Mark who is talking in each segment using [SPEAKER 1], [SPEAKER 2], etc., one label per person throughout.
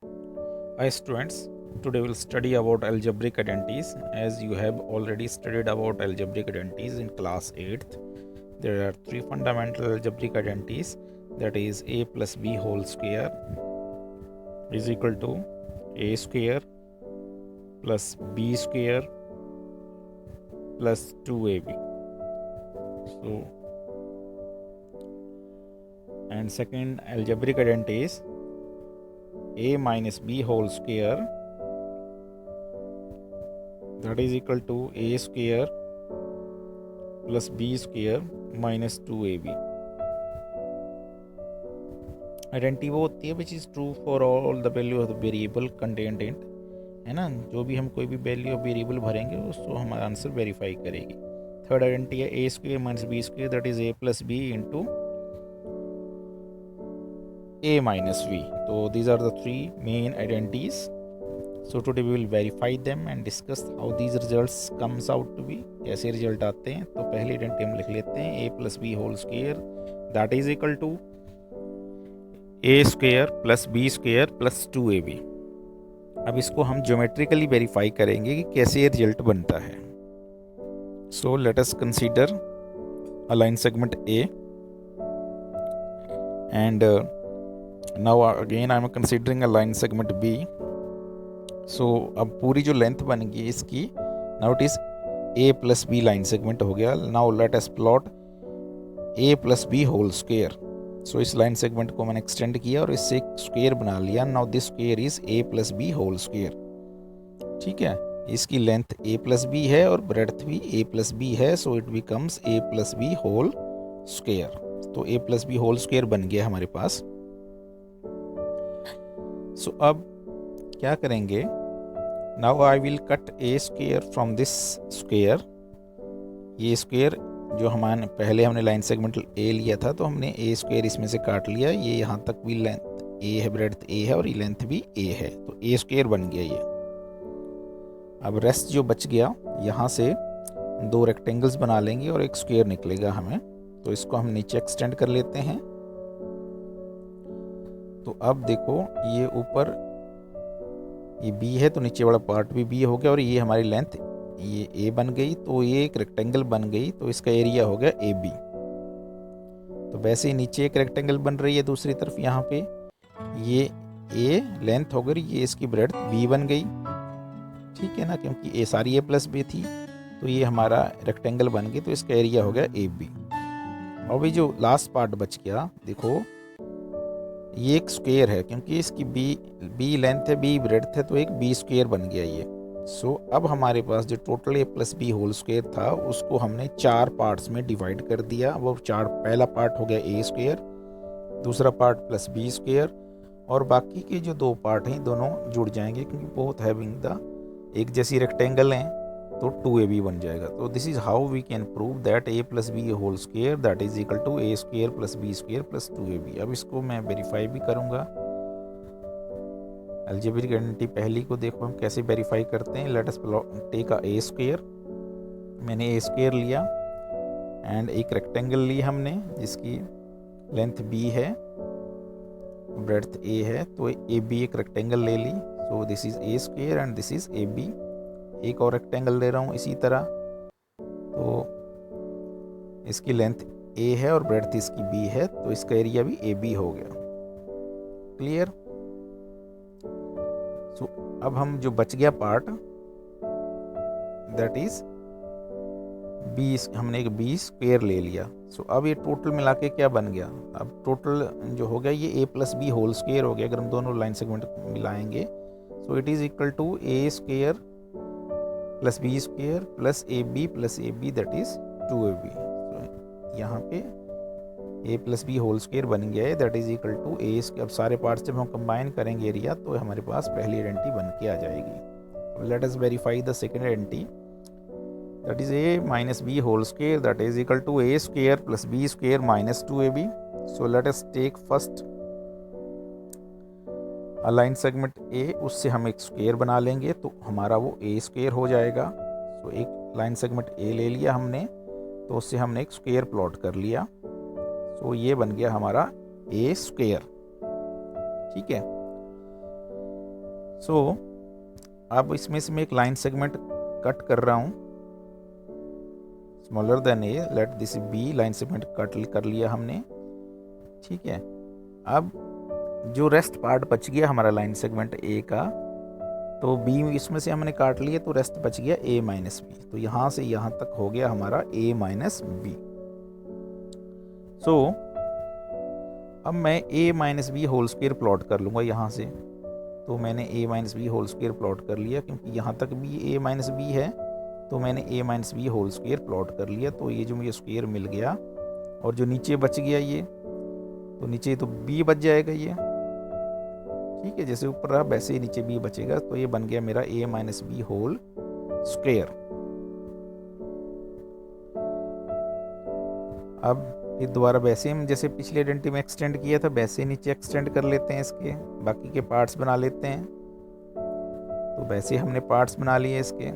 [SPEAKER 1] Hi students, today we'll study about algebraic identities. As you have already studied about algebraic identities in class 8th, there are three fundamental algebraic identities, that is a plus b whole square is equal to a square plus b square plus 2ab. And second algebraic identity is a minus b whole square, that is equal to a square plus b square minus 2ab. Identity वो होती है which is true for all the value of the variable content in, है ना, जो भी हम कोई भी वैल्यू ऑफ वेरिएबल भरेंगे उसको हमारा आंसर वेरीफाई करेगी. थर्ड आइडेंटिटी है A square minus B square, that is A plus B into A minus B. तो these are the three main identities. So today we will verify them and discuss how these results comes out to be, कैसे result आते हैं. तो पहली identity हम लिख लेते हैं, A plus B whole square that is equal to A square plus B square plus 2ab. अब इसको हम ज्योमेट्रिकली वेरीफाई करेंगे कि कैसे ये रिजल्ट बनता है. So let us consider a line segment A and now again I am considering a line segment B. सो अब पूरी जो लेंथ बन गई इसकी, now it is A plus B line segment हो गया. Now let us plot A plus B whole square. So इस line segment को मैंने एक्सटेंड किया और इससे एक स्क्वेयर बना लिया. Now this square is A plus B whole square. ठीक है, इसकी लेंथ ए प्लस बी है और ब्रेड्थ भी ए प्लस बी है. So it becomes A plus B whole square. तो A plus B whole square बन गया हमारे पास. सो अब क्या करेंगे, now I will cut a square from this square. ये स्क्वेयर जो हमारे पहले हमने लाइन सेगमेंट ए लिया था, तो हमने ए स्क्वेयर इसमें से काट लिया. ये यहाँ तक भी लेंथ ए है, ब्रेड्थ ए है और ये लेंथ भी ए है. तो ए स्क्वेयर बन गया ये. अब रेस्ट जो बच गया, यहाँ से दो रेक्टेंगल्स बना लेंगे और एक स्क्वेयर निकलेगा हमें. तो इसको हम नीचे एक्सटेंड कर लेते हैं. तो अब देखो, ये ऊपर ये बी है तो नीचे वाला पार्ट भी बी हो गया और ये हमारी लेंथ ये ए बन गई. तो ये एक रेक्टेंगल बन गई, तो इसका एरिया हो गया ए बी. तो वैसे ही नीचे एक रेक्टेंगल बन रही है दूसरी तरफ. यहाँ पे ये ए लेंथ हो गई, ये इसकी ब्रेड्थ बी बन गई. ठीक है ना, क्योंकि ए सारी ए प्लस बी थी, तो ये हमारा रेक्टेंगल बन गई. तो इसका एरिया हो गया ए बी. और भी जो लास्ट पार्ट बच गया, देखो ये एक स्क्वेयर है, क्योंकि इसकी बी लेंथ है, बी ब्रेड्थ है, तो एक बी स्क्वेयर बन गया ये. सो अब हमारे पास जो total A plus B whole square था, उसको हमने चार पार्ट्स में डिवाइड कर दिया. वो चार, पहला पार्ट हो गया ए स्क्वेयर, दूसरा पार्ट प्लस बी स्क्वेयर, और बाकी के जो दो पार्ट हैं दोनों जुड़ जाएंगे, क्योंकि बोथ हैविंग द एक जैसी रेक्टेंगल हैं, तो 2ab बन जाएगा. तो this is how we can prove that A plus B whole square that is equal to A square plus B square plus 2ab. अब इसको मैं वेरीफाई भी करूँगा. अलजेब्रिक आइडेंटिटी पहली को देखो हम कैसे वेरीफाई करते हैं. Let us take a A square. मैंने ए स्क्वेयर लिया एंड एक रेक्टेंगल ली हमने जिसकी लेंथ बी है, ब्रेड्थ ए है. तो ए बी एक रेक्टेंगल ले ली. So this is A square and this is A B. एक और रेक्टेंगल ले रहा हूँ इसी तरह. तो इसकी लेंथ ए है और ब्रेड्थ इसकी बी है, तो इसका एरिया भी ए बी हो गया. क्लियर. सो अब हम जो बच गया पार्ट, दैट इज बी, हमने एक बी स्क्वेयर ले लिया. सो अब ये टोटल मिला के क्या बन गया, अब टोटल जो हो गया ये A plus B whole square हो गया. अगर हम दोनों लाइन सेगमेंट मिलाएंगे, so it is equal to A square plus B square plus A B that is 2ab. तो यहाँ पे A plus B whole square बन गया है, that is equal to A. अब सारे पार्ट्स जब हम कंबाइन करेंगे एरिया, तो हमारे पास पहली आइडेंटिटी बन के आ जाएगी. Let us verify the second identity, that is A minus B whole square that is equal to A square plus B square minus 2ab. So let us take first line segment A, उससे हम एक square बना लेंगे, तो हमारा वो ए square हो जाएगा. तो एक लाइन सेगमेंट ए ले लिया हमने, तो उससे हमने एक स्क्वेयर प्लॉट कर लिया. तो ये बन गया हमारा ए स्क्वेयर. ठीक है. सो अब इसमें से मैं एक लाइन सेगमेंट कट कर रहा हूँ, smaller than A, let this B, line segment cut कर लिया हमने, ठीक है। अब जो रेस्ट पार्ट बच गया हमारा लाइन सेगमेंट ए का, तो बी इसमें से हमने काट लिए, तो रेस्ट बच गया ए माइनस बी, तो यहाँ से यहाँ तक हो गया हमारा ए माइनस बी। सो अब मैं A minus B whole square plot कर लूँगा यहाँ से, तो मैंने A minus B whole square plot कर लिया, क्योंकि यहाँ तक भी ए माइनस बी है, तो मैंने A minus B whole square plot कर लिया। तो ये जो मुझे स्क्वायर मिल गया, और जो नीचे बच गया ये, तो नीचे तो बी बच जाएगा ये, ठीक है, जैसे ऊपर रहा वैसे ही नीचे बी बचेगा, तो ये बन गया मेरा ए माइनस बी होल स्क्वायर। अब फिर दोबारा वैसे हम जैसे पिछले आइडेंटिटी में एक्सटेंड किया था, वैसे नीचे एक्सटेंड कर लेते हैं, इसके बाकी के पार्ट्स बना लेते हैं। तो वैसे हमने पार्ट्स बना लिए इसके।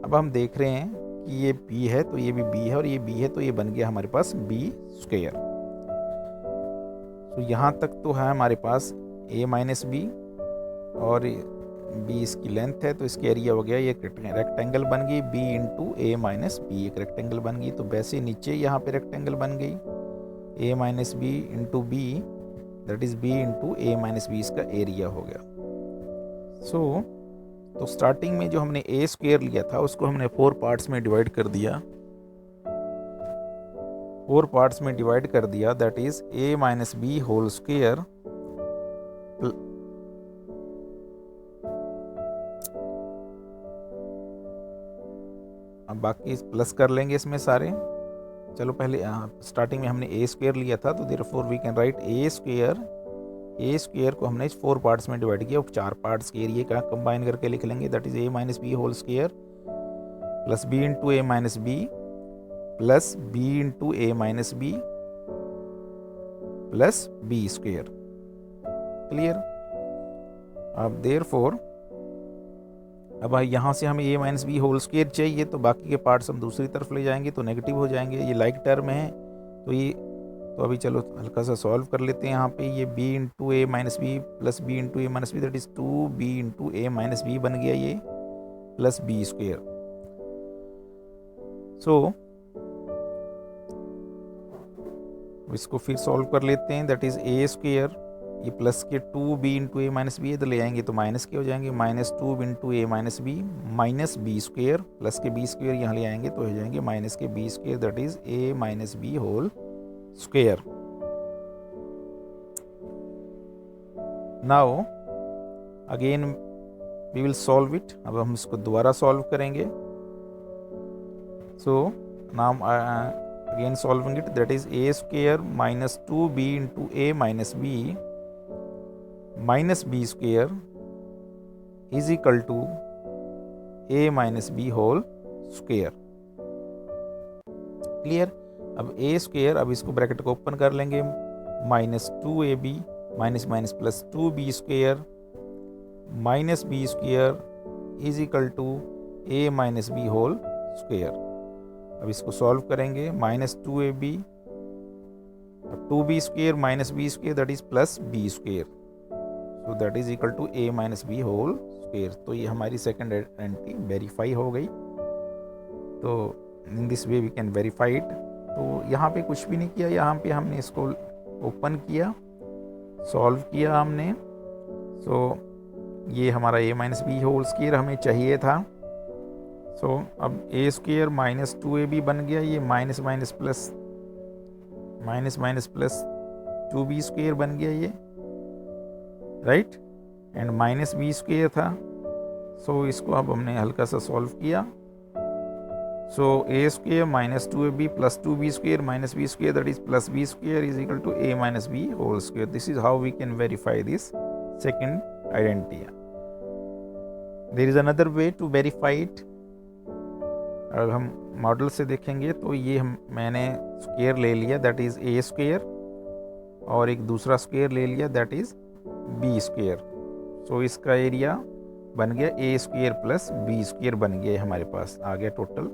[SPEAKER 1] अब हम देख रहे हैं कि ये b है तो ये भी b है, और ये b है तो ये बन गया हमारे पास b स्क्वायर। तो यहाँ तक तो है हमारे पास a माइनस बी, और b इसकी लेंथ है, तो इसकी एरिया हो गया, ये रेक्टेंगल बन गई b into A minus B, एक रेक्टेंगल बन गई। तो वैसे नीचे यहाँ पे रेक्टेंगल बन गई, a minus B into B, that is b into A minus B, इसका एरिया हो गया। तो स्टार्टिंग में जो हमने ए स्क्वायर लिया था उसको हमने 4 पार्ट्स में डिवाइड कर दिया, 4 पार्ट्स में डिवाइड कर दिया, that is A minus B whole square अब बाकी प्लस कर लेंगे इसमें सारे। चलो पहले स्टार्टिंग में हमने ए स्क्वायर लिया था, तो therefore we can write A square को हमने 4 पार्ट्स में डिवाइड किया, 4 पार्ट्स के एरिया का कंबाइन करके लिख लेंगे, that is A minus B whole square plus B into A minus B plus B into A minus B plus B square. Clear? अब देयरफॉर अब यहाँ से हमें A minus B whole square चाहिए, तो बाकी के पार्ट्स हम दूसरी तरफ ले जाएंगे तो नेगेटिव हो जाएंगे, ये लाइक टर्म है, तो अभी चलो हल्का सा सॉल्व कर लेते हैं। यहाँ पे ये b into A minus B plus B into A minus B, that is 2b into A minus B बन गया ये, प्लस बी स्क्वायर। सो इसको फिर सॉल्व कर लेते हैं, दैट इज ए स्क्वायर, ये प्लस के 2b into A minus B, इधर ले आएंगे तो माइनस के हो जाएंगे, minus 2 into A minus B minus B square, plus के बी स्क्वायर यहाँ ले आएंगे तो हो जाएंगे माइनस के B square, that is A minus B whole square. Now again we will solve it, अब हम इसको दोबारा सॉल्व करेंगे। So now again solving it, that is a square minus 2b into a minus b minus b square is equal to a minus b whole square। Clear? अब a square, अब इसको bracket को open कर लेंगे, minus 2ab minus minus plus 2b square minus B square is equal to a minus B whole square. अब इसको solve करेंगे, minus 2ab, 2b square minus B square, that is plus B square, so that is equal to A minus B whole square. तो ये हमारी second identity verify हो गई। तो in this way we can verify it. तो यहाँ पे कुछ भी नहीं किया, यहाँ पे हमने इसको ओपन किया, सॉल्व किया हमने। सो ये हमारा ए माइनस बी होल स्क्वायर हमें चाहिए था। सो अब ए स्क्वायर माइनस 2ab बन गया, ये minus minus plus 2b square बन गया ये, right, and minus B square था। सो इसको अब हमने हल्का सा सॉल्व किया। So A square minus 2ab plus 2b square minus B square, that is plus B square is equal to A minus B whole square. This is how we can verify this second identity. There is another way to verify it. अगर हम model से देखेंगे तो ये मैंने square ले लिया, that is A square, और एक दूसरा स्क्वायर ले लिया, that is B square. So इसका एरिया बन गया A square plus B square बन गया, हमारे पास आ गया total.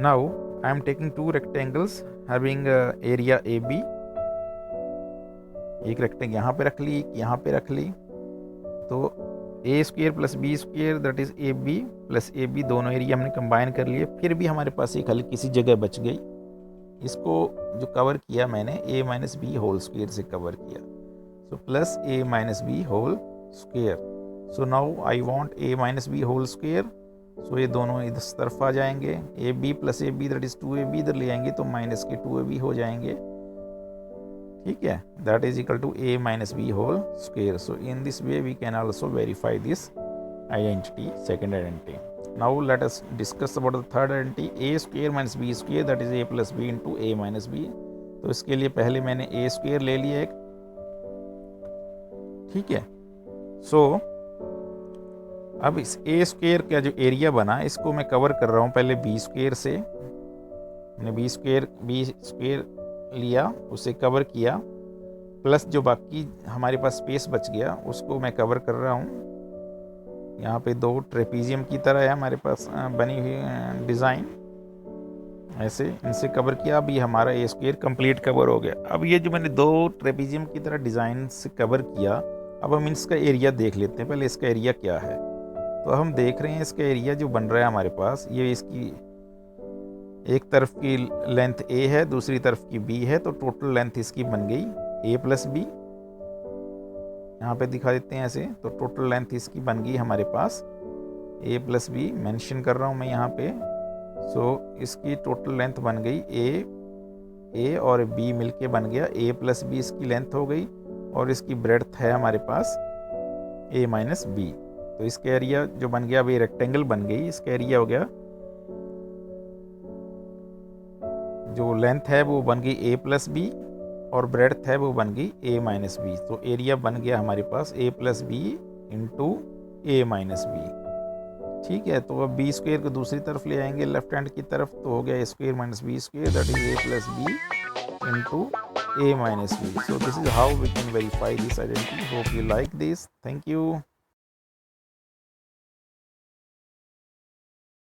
[SPEAKER 1] Now I am taking 2 rectangles having area A B. एक रेक्टेंगल यहाँ पे रख ली, एक यहाँ पे रख ली, तो A square plus B square that is A B plus A B, दोनों एरिया हमने कंबाइन कर लिए। फिर भी हमारे पास एक हल्की सी जगह बच गई, इसको जो कवर किया मैंने A minus B whole square से कवर किया। So plus A minus B whole square. So now I want A minus B whole square. So ये दोनों इस तरफ आ जाएंगे, A B plus A B that is 2ab इधर ले आएंगे तो माइनस के 2ab हो जाएंगे, ठीक है। That is equal to A minus B whole square. So in this way we can also verify this identity, second identity. Now let us discuss about the third identity, a square minus b square that is a plus b into a minus b. तो इसके लिए पहले मैंने a square ले लिया एक, ठीक है। सो अब इस a स्क्वेयर का जो एरिया बना इसको मैं कवर कर रहा हूँ पहले b स्क्वेयर से। मैंने b स्क्वेयर लिया, उसे कवर किया, प्लस जो बाकी हमारे पास स्पेस बच गया उसको मैं कवर कर रहा हूँ। यहाँ पे दो ट्रेपीजियम की तरह है हमारे पास बनी हुई डिज़ाइन, ऐसे इनसे कवर किया। अब ये हमारा ए स्क्वेयर कंप्लीट कवर हो गया। अब ये जो मैंने दो ट्रेपीजियम की तरह डिज़ाइन से कवर किया, अब हम इसका एरिया देख लेते हैं। पहले इसका एरिया क्या है, तो हम देख रहे हैं इसका एरिया जो बन रहा है हमारे पास, ये इसकी एक तरफ की लेंथ ए है, दूसरी तरफ की बी है, तो टोटल लेंथ इसकी बन गई ए प्लस बी। यहाँ पे दिखा देते हैं ऐसे, तो टोटल लेंथ इसकी बन गई हमारे पास a प्लस बी, मैंशन कर रहा हूँ मैं यहाँ पे। सो इसकी टोटल लेंथ बन गई a और b मिलके बन गया a प्लस बी, इसकी लेंथ हो गई, और इसकी ब्रेड्थ है हमारे पास a माइनस बी। तो इसका एरिया जो बन गया, अब ये रेक्टेंगल बन गई, इसका एरिया हो गया, जो लेंथ है वो बन गई a प्लस बी और ब्रेड्थ है वो बन गई a माइनस बी। तो एरिया बन गया हमारे पास a plus B into A minus B, ठीक है। तो अब बी स्क्वेयर को दूसरी तरफ ले आएंगे लेफ्ट हैंड की तरफ, तो हो गया a square minus B square that is a plus B into A minus B. So this is how we can verify this identity. Hope you like this, thank you.